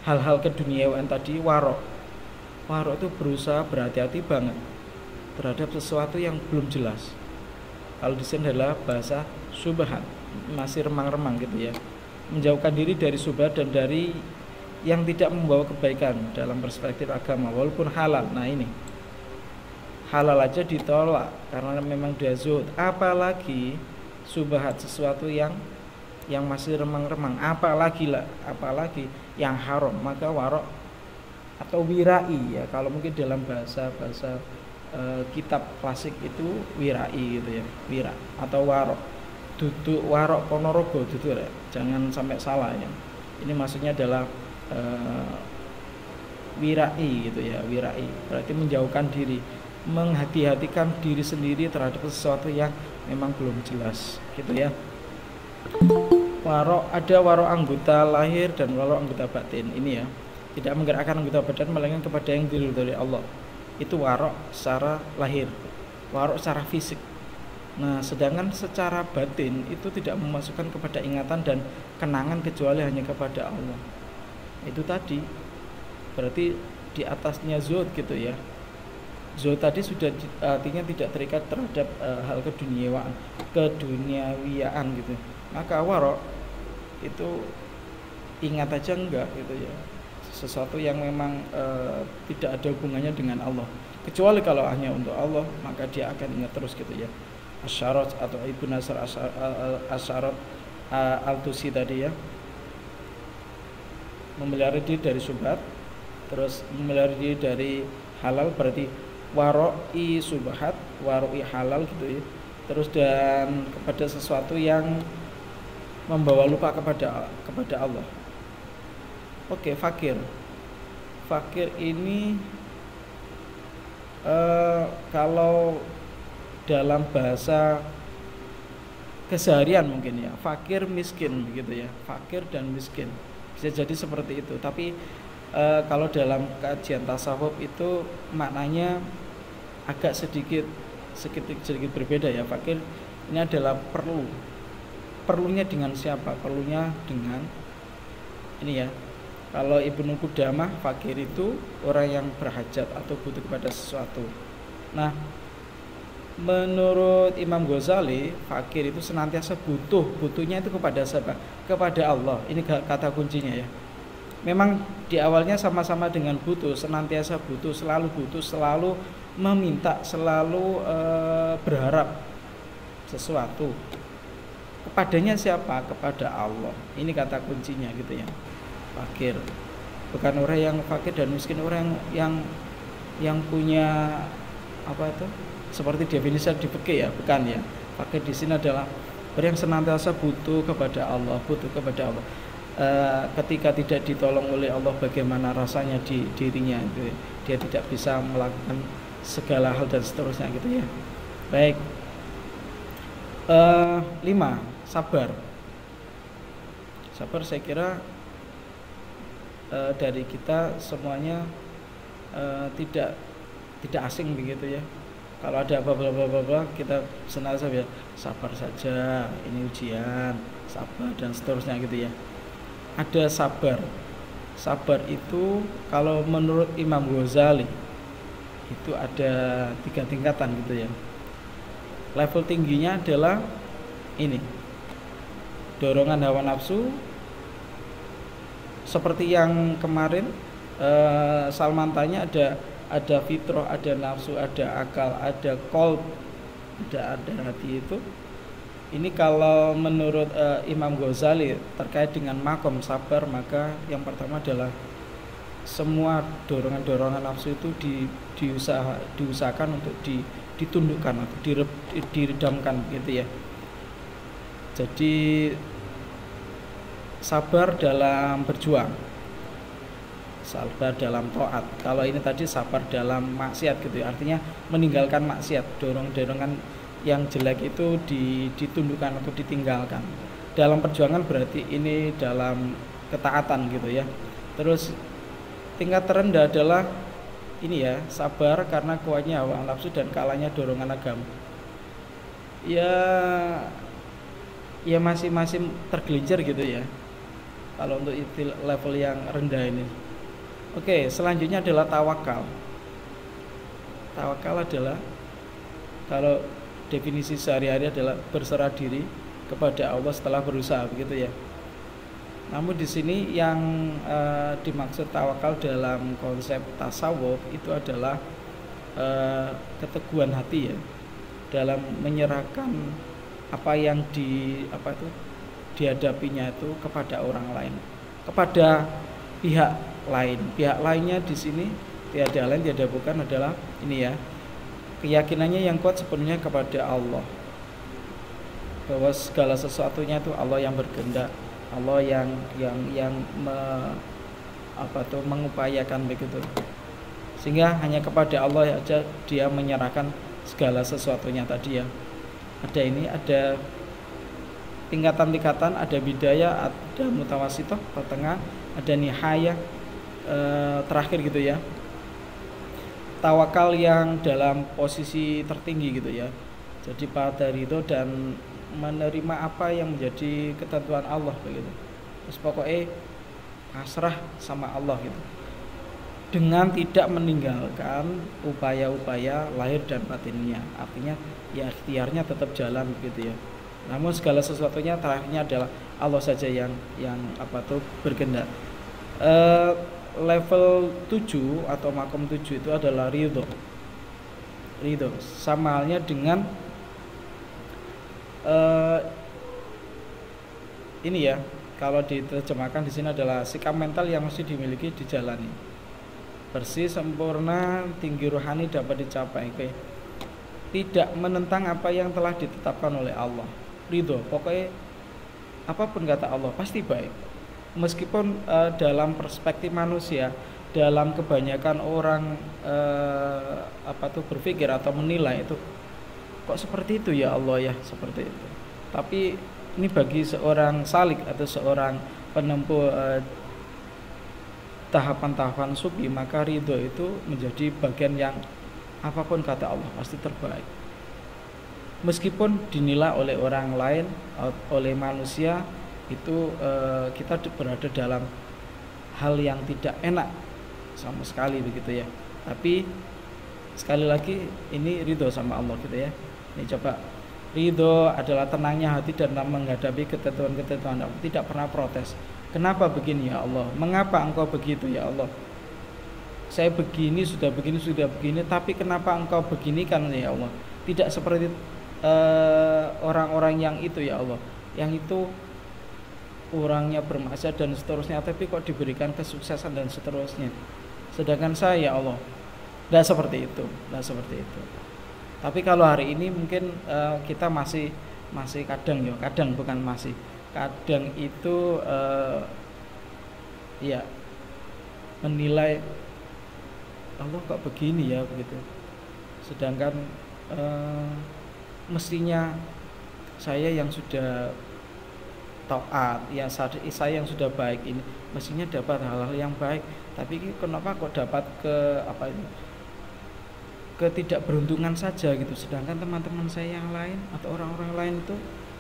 hal-hal keduniawian tadi, warok. Warok itu berusaha berhati-hati banget terhadap sesuatu yang belum jelas. Kalau di sini adalah bahasa syubhat, masih remang-remang gitu ya. Menjauhkan diri dari syubhat dan dari yang tidak membawa kebaikan dalam perspektif agama, walaupun halal. Nah ini halal aja ditolak karena memang dia zuhud, apalagi syubhat, sesuatu yang masih remang-remang, apalagi yang haram. Maka warok atau wirai ya, kalau mungkin dalam bahasa kitab klasik itu wirai gitu ya, wira atau warok, duduk warok ponorogo gitu ya, jangan sampai salah ya. Ini maksudnya adalah wirai gitu ya, wirai berarti menjauhkan diri, menghati-hatikan diri sendiri terhadap sesuatu yang memang belum jelas gitu ya. Warok, ada warok anggota lahir dan warok anggota batin. Ini ya, tidak menggerakkan anggota badan melainkan kepada yang diridhoi Allah. Itu warok secara lahir, warok secara fisik. Nah, sedangkan secara batin itu tidak memasukkan kepada ingatan dan kenangan kecuali hanya kepada Allah. Itu tadi berarti di atasnya zuhud gitu ya. Zuhud tadi sudah artinya tidak terikat terhadap hal keduniawian gitu. Maka warok itu ingat aja enggak gitu ya, sesuatu yang memang tidak ada hubungannya dengan Allah, kecuali kalau hanya untuk Allah, maka dia akan ingat terus gitu ya. Asyarat atau Ibnu Nasr Asyarat Al-Tusi tadi ya, memelihara diri dari syubhat, terus memelihara diri dari halal, berarti waro'i subhat, waro'i halal gitu ya. Terus dan kepada sesuatu yang membawa lupa kepada Allah. Oke, fakir ini kalau dalam bahasa keseharian mungkin ya, fakir miskin begitu ya, fakir dan miskin bisa jadi seperti itu. Tapi kalau dalam kajian tasawuf itu maknanya agak sedikit berbeda ya. Fakir ini adalah perlunya dengan siapa? Perlunya dengan ini ya. Kalau Ibnu Qudamah, fakir itu orang yang berhajat atau butuh kepada sesuatu. Nah, menurut Imam Ghazali, fakir itu senantiasa butuhnya itu kepada siapa? Kepada Allah. Ini kata kuncinya ya. Memang di awalnya sama-sama dengan butuh, senantiasa butuh, selalu meminta, selalu berharap sesuatu. Kepadanya siapa? Kepada Allah. Ini kata kuncinya gitu ya. Fakir bukan orang yang fakir dan miskin, orang yang punya apa itu seperti definisi di fikih ya, bukan ya. Fakir di sini adalah orang yang senantiasa butuh kepada Allah. Ketika tidak ditolong oleh Allah, bagaimana rasanya di dirinya itu, dia tidak bisa melakukan segala hal dan seterusnya gitu ya. Baik. 5. Sabar. Sabar saya kira dari kita semuanya tidak asing begitu ya. Kalau ada bla kita senantiasa ya sabar saja, ini ujian, sabar dan seterusnya gitu ya. Ada sabar. Sabar itu kalau menurut Imam Ghazali itu ada 3 tingkatan gitu ya. Level tingginya adalah ini, dorongan hawa nafsu, seperti yang kemarin Salman tanya, ada fitrah, ada nafsu, ada akal, ada qalb, ada hati itu. Ini kalau menurut Imam Ghazali terkait dengan makom sabar, maka yang pertama adalah semua dorongan-dorongan nafsu itu diusahakan untuk ditundukkan atau diredamkan gitu ya. Jadi sabar dalam berjuang, sabar dalam taat. Kalau ini tadi sabar dalam maksiat gitu ya. Artinya meninggalkan maksiat, dorongan yang jelek itu ditundukkan atau ditinggalkan. Dalam perjuangan berarti ini dalam ketaatan gitu ya. Terus tingkat terendah adalah ini ya, sabar karena kuatnya hawa nafsu dan kalahnya dorongan agama. Ya masih tergelincir gitu ya. Kalau untuk itu level yang rendah ini. Oke, selanjutnya adalah tawakal. Tawakal adalah, kalau definisi sehari-hari adalah berserah diri kepada Allah setelah berusaha begitu ya. Namun di sini yang dimaksud tawakal dalam konsep tasawuf itu adalah keteguhan hati ya, dalam menyerahkan apa yang dihadapinya itu kepada orang lain, kepada pihak lain. Pihak lainnya di sini tiada lain tiada bukan adalah ini ya, keyakinannya yang kuat sepenuhnya kepada Allah, bahwa segala sesuatunya itu Allah yang berkehendak, Allah yang mengupayakan begitu, sehingga hanya kepada Allah saja dia menyerahkan segala sesuatunya tadi ya. Ada ini, ada tingkatan-tingkatan, ada bidayah, ada mutawasithah, pertengah, ada nihayah, terakhir gitu ya. Tawakal yang dalam posisi tertinggi gitu ya. Jadi pada ridho dan menerima apa yang menjadi ketentuan Allah begitu. Terus pokoknya pasrah sama Allah gitu, dengan tidak meninggalkan upaya-upaya lahir dan batinnya. Artinya ya ikhtiarnya tetap jalan begitu ya. Namun segala sesuatunya terakhirnya adalah Allah saja yang berkehendak. Level 7 atau makom 7 itu adalah ridho. Ridho sama halnya dengan ini ya, kalau diterjemahkan di sini adalah sikap mental yang mesti dimiliki, dijalani. Bersih, sempurna, tinggi rohani dapat dicapai. Tidak menentang apa yang telah ditetapkan oleh Allah. Ridho, pokoknya apapun kata Allah pasti baik. Meskipun dalam perspektif manusia, dalam kebanyakan orang berpikir atau menilai itu, kok seperti itu ya Allah ya, seperti itu. Tapi ini bagi seorang salik atau seorang penempuh tahapan-tahapan sufi, maka ridho itu menjadi bagian yang apapun kata Allah pasti terbaik. Meskipun dinilai oleh orang lain, oleh manusia itu kita berada dalam hal yang tidak enak sama sekali begitu ya. Tapi sekali lagi ini ridho sama Allah gitu ya. Ini coba, ridho adalah tenangnya hati dan menghadapi ketentuan-ketentuan Allah, tidak pernah protes. Kenapa begini ya Allah? Mengapa engkau begitu ya Allah? Saya begini, sudah begini, tapi kenapa engkau beginikan ya Allah? Tidak seperti orang-orang yang itu ya Allah, yang itu orangnya bermaksiat dan seterusnya, tapi kok diberikan kesuksesan dan seterusnya. Sedangkan saya ya Allah, tidak seperti itu. Tapi kalau hari ini mungkin kita masih kadang itu ya menilai Allah kok begini ya begitu. Sedangkan mestinya saya yang sudah taat, ya saya yang sudah baik ini mestinya dapat hal-hal yang baik, tapi kenapa kok dapat ketidakberuntungan saja gitu. Sedangkan teman-teman saya yang lain atau orang-orang lain itu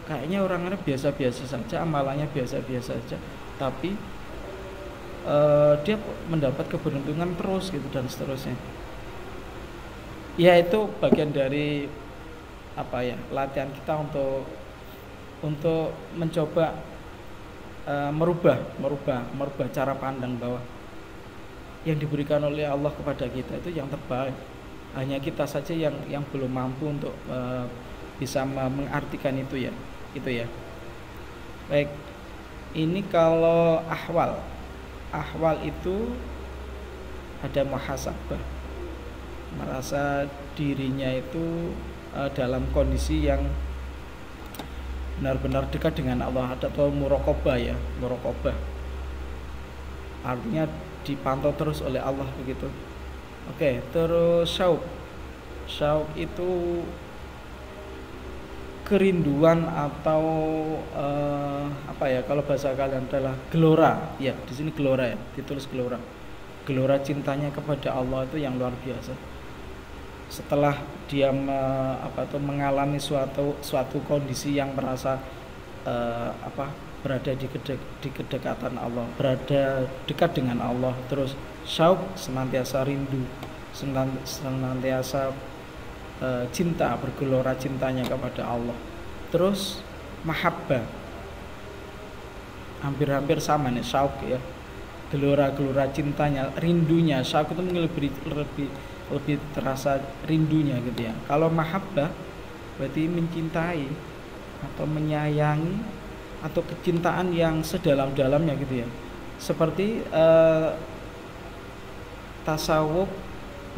kayaknya orang-orang biasa-biasa saja, amalannya biasa-biasa saja, tapi dia mendapat keberuntungan terus gitu dan seterusnya. Ya itu bagian dari latihan kita untuk mencoba merubah cara pandang bahwa yang diberikan oleh Allah kepada kita itu yang terbaik. Hanya kita saja yang belum mampu untuk bisa mengartikan itu ya. Baik, ini kalau ahwal itu ada muhasabah, merasa dirinya itu dalam kondisi yang benar-benar dekat dengan Allah, atau muraqabah ya, muraqabah artinya dipantau terus oleh Allah begitu. Oke, terus syauq itu kerinduan atau kalau bahasa kalian adalah gelora ya, di sini gelora ya, ditulis gelora cintanya kepada Allah itu yang luar biasa. Setelah dia mengalami suatu kondisi yang merasa berada di kedekatan Allah, berada dekat dengan Allah, terus syauq, senantiasa rindu, senantiasa cinta, bergelora cintanya kepada Allah. Terus mahabbah, hampir-hampir sama nih, syauq ya, gelora cintanya, rindunya. Syauq itu mungkin lebih terasa rindunya gitu ya. Kalau mahabbah berarti mencintai atau menyayangi atau kecintaan yang sedalam-dalamnya gitu ya. Seperti tasawuf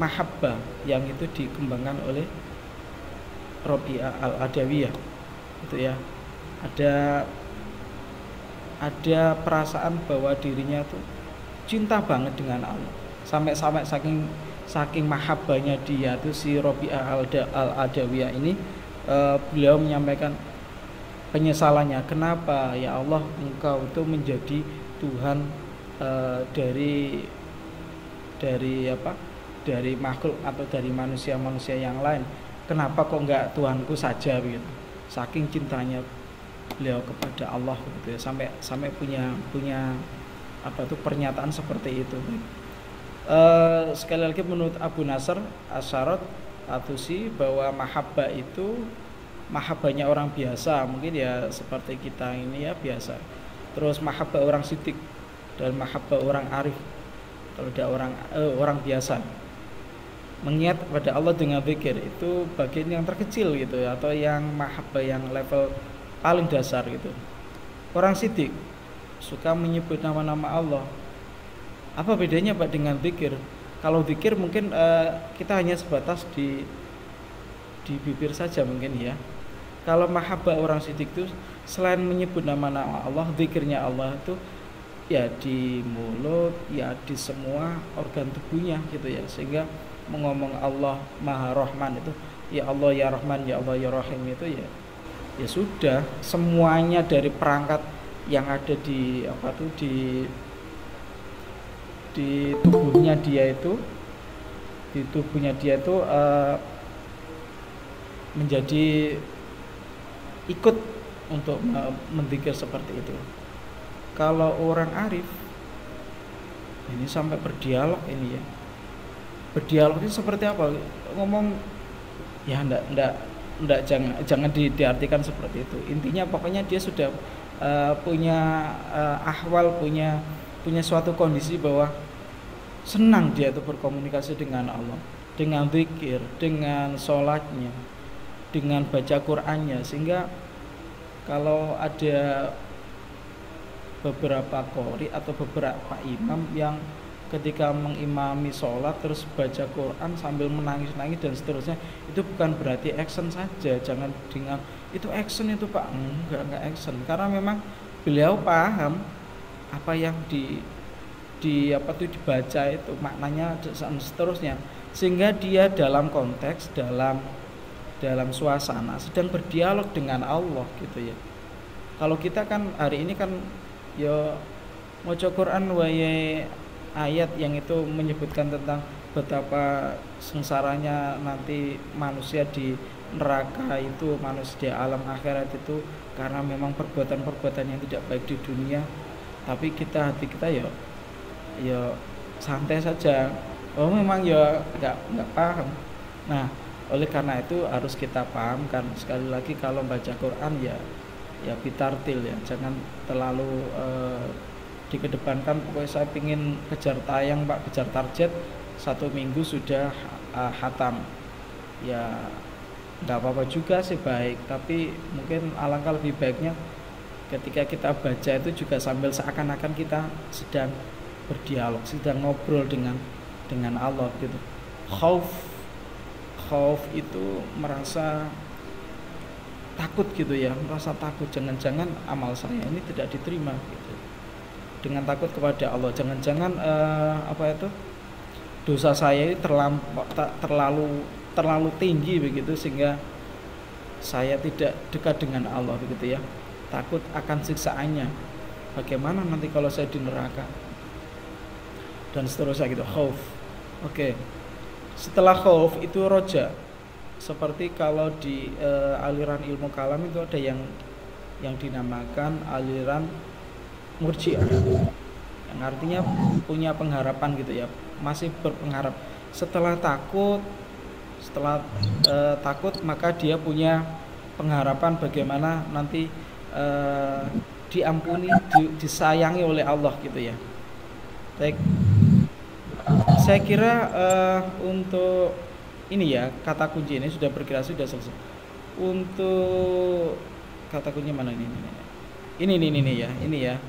mahabbah yang itu dikembangkan oleh Rabi'ah al-Adawiyah itu ya. Ada perasaan bahwa dirinya tuh cinta banget dengan Allah, sampai saking mahabbahnya dia tuh si Rabi'ah al-Adawiyah ini, beliau menyampaikan penyesalannya, kenapa ya Allah engkau itu menjadi Tuhan dari makhluk atau dari manusia yang lain, kenapa kok enggak Tuhanku saja begitu. Saking cintanya beliau kepada Allah gitu ya, sampai punya pernyataan seperti itu. Sekali lagi menurut Abu Nasr Asyarat Atusi bahwa mahabbah itu mahabbahnya orang biasa, mungkin ya seperti kita ini ya biasa. Terus mahabbah orang sidik dan mahabbah orang arif, kalau ada orang biasa mengingat kepada Allah dengan zikir, itu bagian yang terkecil gitu ya, atau yang mahabbah yang level paling dasar gitu. Orang sidik suka menyebut nama-nama Allah. Apa bedanya Pak dengan zikir? Kalau zikir mungkin kita hanya sebatas di bibir saja mungkin ya. Kalau mahabbah orang sidik itu selain menyebut nama-nama Allah, zikirnya Allah itu ya di mulut, ya di semua organ tubuhnya gitu ya. Sehingga mengomong Allah Maha Rahman itu, ya Allah ya Rahman, ya Allah ya Rahim itu ya sudah, semuanya dari perangkat yang ada di tubuhnya dia itu, menjadi ikut untuk menzikir seperti itu. Kalau orang arif ini sampai berdialog ini ya. Berdialog itu seperti apa? Ngomong ya enggak jangan diartikan seperti itu. Intinya pokoknya dia sudah punya ahwal, punya suatu kondisi bahwa senang dia itu berkomunikasi dengan Allah, dengan zikir, dengan sholatnya, dengan baca Qur'annya. Sehingga kalau ada beberapa qori atau beberapa imam yang ketika mengimami sholat terus baca Quran sambil menangis-nangis dan seterusnya, itu bukan berarti action saja. Jangan dengan itu action itu Pak, enggak action, karena memang beliau paham apa yang dibaca itu maknanya dan seterusnya, sehingga dia dalam konteks dalam suasana sedang berdialog dengan Allah gitu ya. Kalau kita kan hari ini kan ya maca Quran wae ayat yang itu menyebutkan tentang betapa sengsaranya nanti manusia di neraka itu, manusia di alam akhirat itu karena memang perbuatan-perbuatan yang tidak baik di dunia. Tapi hati kita ya santai saja. Oh memang ya nggak paham. Nah, oleh karena itu harus kita pahamkan sekali lagi kalau baca Quran ya bitartil ya, jangan terlalu dikedepankan. Pokoknya saya pingin kejar tayang Pak, kejar target 1 minggu sudah hatam. Ya nggak apa-apa juga sih, baik, tapi mungkin alangkah lebih baiknya ketika kita baca itu juga sambil seakan-akan kita sedang berdialog, sedang ngobrol dengan Allah gitu. Khauf itu merasa takut gitu ya, merasa takut jangan-jangan amal saya ini tidak diterima gitu. Dengan takut kepada Allah, jangan-jangan dosa saya ini terlalu tinggi begitu sehingga saya tidak dekat dengan Allah begitu ya. Takut akan siksaannya. Bagaimana nanti kalau saya di neraka? Dan seterusnya gitu, khauf. Oke. Setelah khauf itu roja. Seperti kalau di aliran ilmu kalam itu ada yang dinamakan aliran murji'ah, yang artinya punya pengharapan gitu ya, masih berpengharap. Setelah takut maka dia punya pengharapan bagaimana nanti diampuni, disayangi oleh Allah gitu ya. Baik. Saya kira untuk ini ya, kata kunci ini sudah sudah selesai. Untuk kata kunci mana ini? Ini ya.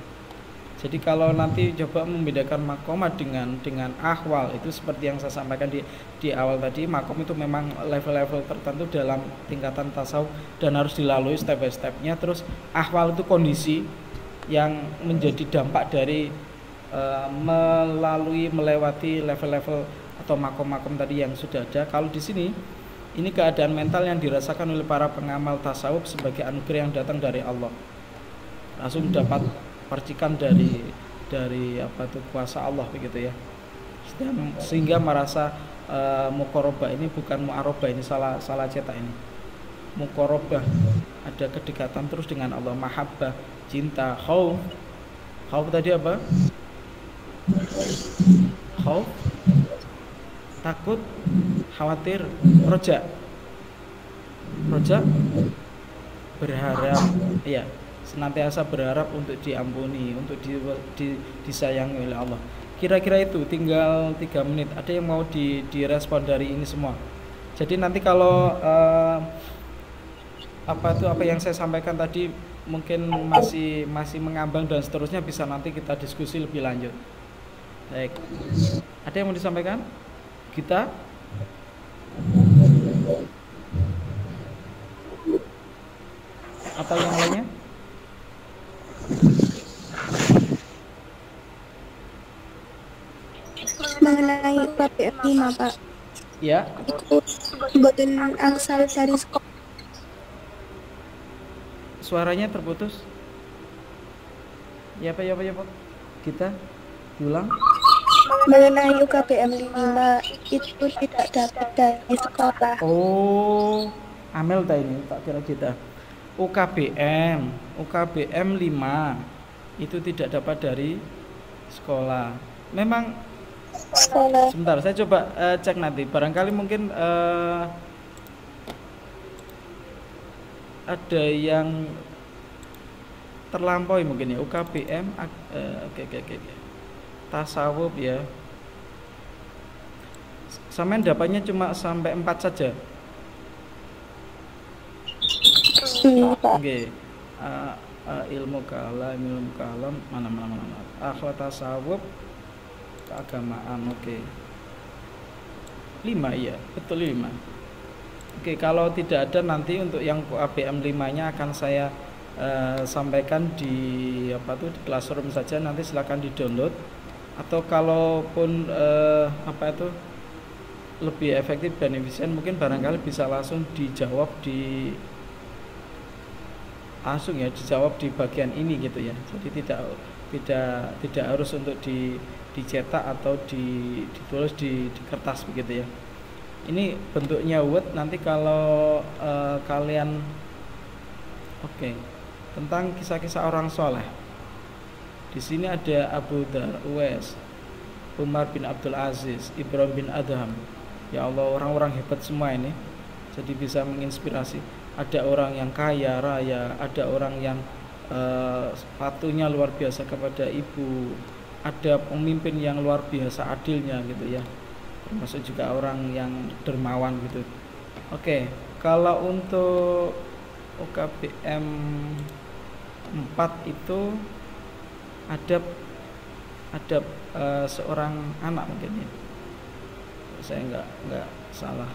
Jadi kalau nanti coba membedakan makomah dengan ahwal, itu seperti yang saya sampaikan di awal tadi, makom itu memang level-level tertentu dalam tingkatan tasawuf dan harus dilalui step by stepnya. Terus ahwal itu kondisi yang menjadi dampak dari melewati level-level atau makom-makom tadi yang sudah ada. Kalau di sini ini keadaan mental yang dirasakan oleh para pengamal tasawuf sebagai anugerah yang datang dari Allah, langsung dapat percikan dari kuasa Allah begitu ya, sehingga merasa muqarabah ini bukan mu'arabah, ini salah cetak ini. Muqarabah ada kedekatan terus dengan Allah, mahabbah cinta, khauf tadi apa? Khauf takut, khawatir, roja berharap, ya senantiasa berharap untuk diampuni, untuk disayangi oleh Allah. Kira-kira itu, tinggal 3 menit. Ada yang mau direspon dari ini semua? Jadi nanti kalau apa yang saya sampaikan tadi mungkin masih mengambang dan seterusnya, bisa nanti kita diskusi lebih lanjut. Baik. Ada yang mau disampaikan? Kita atau yang lainnya? Mengenai KPM 5 Pak, Ya. ikut boten angsal dari sekolah. Suaranya terputus. Ya Pak. Kita diulang. Mengenai UKBM 5 itu tidak dapat dari sekolah. Oh, Amel ini tak kira kita. UKBM 5 itu tidak dapat dari sekolah. Memang Sekolah. sebentar, saya coba cek nanti. Barangkali mungkin ada yang terlampaui mungkin ya. UKBM oke. Tasawuf ya. Sampean dapatnya cuma sampai 4 saja. Pak. Oke. Ilmu kalam mana. Akhlak tasawuf, keagamaan. Oke. 5 ya, betul 5. Oke, kalau tidak ada nanti untuk yang ABM 5-nya akan saya sampaikan di di Classroom saja, nanti silakan di-download atau kalaupun apa itu lebih efektif dan efisien, mungkin barangkali bisa langsung dijawab dijawab di bagian ini gitu ya. Jadi tidak harus untuk dicetak atau ditulis di kertas begitu ya. Ini bentuknya Word. Nanti kalau kalian tentang kisah-kisah orang soleh. Di sini ada Abu Dhar, Uwais, Umar bin Abdul Aziz, Ibrahim bin Adham. Ya Allah, orang-orang hebat semua ini. Jadi bisa menginspirasi. Ada orang yang kaya raya, ada orang yang patuhnya luar biasa kepada ibu, ada pemimpin yang luar biasa adilnya gitu ya. Termasuk juga orang yang dermawan gitu. Kalau untuk UKBM 4 itu adab seorang anak mungkin ya. Saya nggak salah.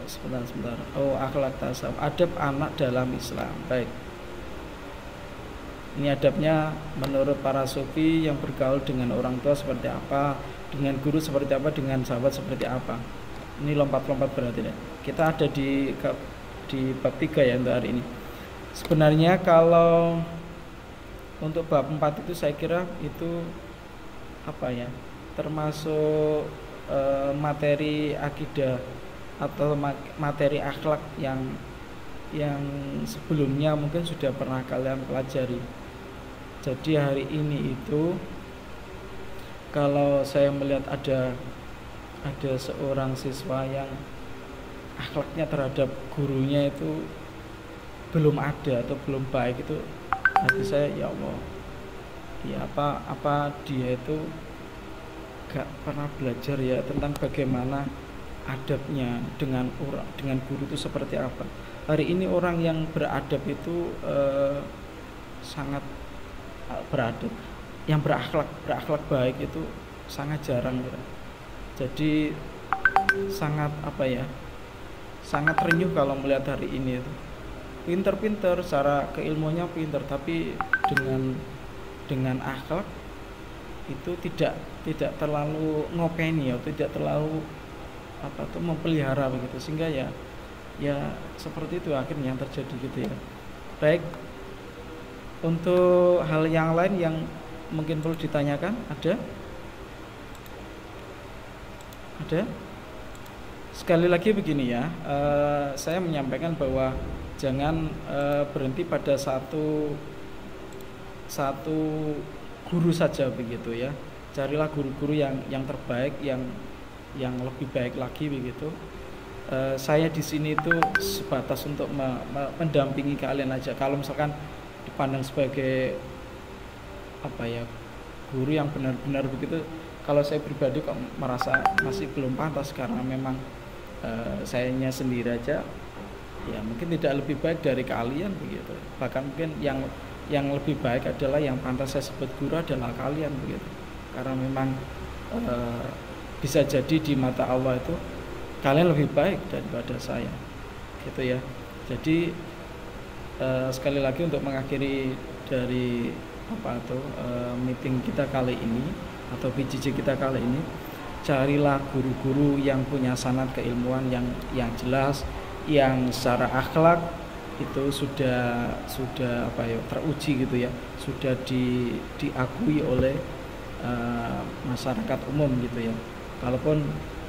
Sebentar. Akhlak tasawuf, adab anak dalam Islam. Baik. Ini adabnya menurut para sufi yang bergaul dengan orang tua seperti apa, dengan guru seperti apa, dengan sahabat seperti apa. Ini lompat-lompat berarti ya. Kita ada di bab 3 ya untuk hari ini. Sebenarnya kalau untuk bab 4 itu saya kira itu termasuk materi akidah atau materi akhlak yang sebelumnya mungkin sudah pernah kalian pelajari. Jadi hari ini itu kalau saya melihat ada seorang siswa yang akhlaknya terhadap gurunya itu belum ada atau belum baik, itu hati saya, ya Allah, ya apa dia itu gak pernah belajar ya tentang bagaimana adabnya dengan guru itu seperti apa. Hari ini orang yang beradab itu sangat beradab, yang berakhlak baik itu sangat jarang gitu. Jadi sangat sangat renyuh kalau melihat hari ini itu. Pinter secara keilmuannya pinter, tapi dengan akhlak itu tidak terlalu ngopeni atau tidak terlalu memelihara begitu, sehingga ya seperti itu akhirnya yang terjadi gitu ya. Baik, untuk hal yang lain yang mungkin perlu ditanyakan, ada sekali lagi begini ya, saya menyampaikan bahwa jangan berhenti pada satu guru saja begitu ya. Carilah guru-guru yang terbaik, yang lebih baik lagi begitu. Saya di sini itu sebatas untuk mendampingi kalian aja. Kalau misalkan dipandang sebagai guru yang benar-benar begitu, kalau saya pribadi kok merasa masih belum pantas, karena memang sayanya sendiri aja ya mungkin tidak lebih baik dari kalian begitu. Bahkan mungkin yang lebih baik adalah, yang pantas saya sebut guru adalah kalian begitu. Karena memang bisa jadi di mata Allah itu kalian lebih baik daripada saya gitu ya. Jadi sekali lagi untuk mengakhiri dari meeting kita kali ini atau PJJ kita kali ini, carilah guru-guru yang punya sanad keilmuan yang jelas, yang secara akhlak itu sudah teruji gitu ya, sudah diakui oleh masyarakat umum gitu ya. Kalaupun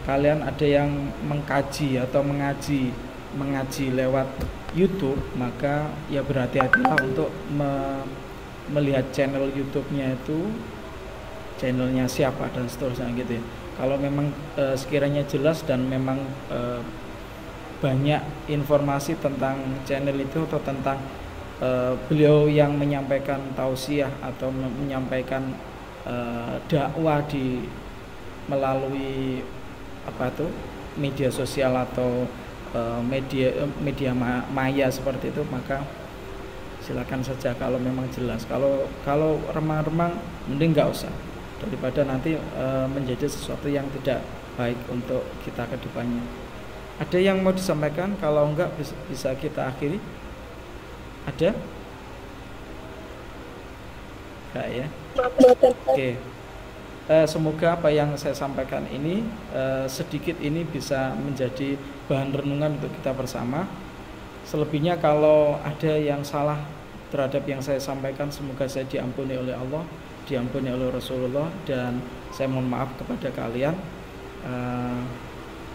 kalian ada yang mengkaji atau mengaji lewat YouTube, maka ya berhati-hatilah untuk melihat channel YouTube-nya itu channelnya siapa dan seterusnya gitu ya. Kalau memang sekiranya jelas dan memang banyak informasi tentang channel itu atau tentang beliau yang menyampaikan tausiah atau menyampaikan dakwah melalui media sosial atau media maya seperti itu, maka silakan saja kalau memang jelas. Kalau remang-remang mending nggak usah, daripada nanti menjadi sesuatu yang tidak baik untuk kita ke depannya. Ada yang mau disampaikan? Kalau enggak bisa kita akhiri. Ada? Enggak ya? Oke. Semoga apa yang saya sampaikan ini sedikit ini bisa menjadi bahan renungan untuk kita bersama. Selebihnya kalau ada yang salah terhadap yang saya sampaikan, semoga saya diampuni oleh Allah, diampuni oleh Rasulullah, dan saya mohon maaf kepada kalian.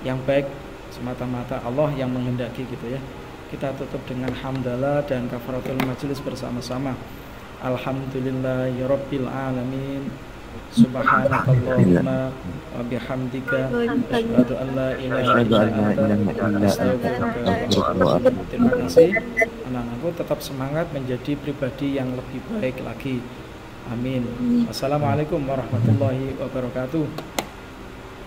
Yang baik semata-mata Allah yang menghendaki gitu ya. Kita tutup dengan hamdalah dan kafaratul majelis bersama-sama. Alhamdulillahirabbil alamin. Subhanakallahumma wa bihamdika asyhadu an la ilaha illa anta astaghfiruka wa atubu ilaik. Terima kasih. Anak-anakku tetap semangat menjadi pribadi yang lebih baik lagi. Amin. Assalamualaikum warahmatullahi wabarakatuh.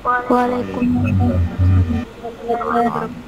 Waalaikumsalam warahmatullahi wabarakatuh.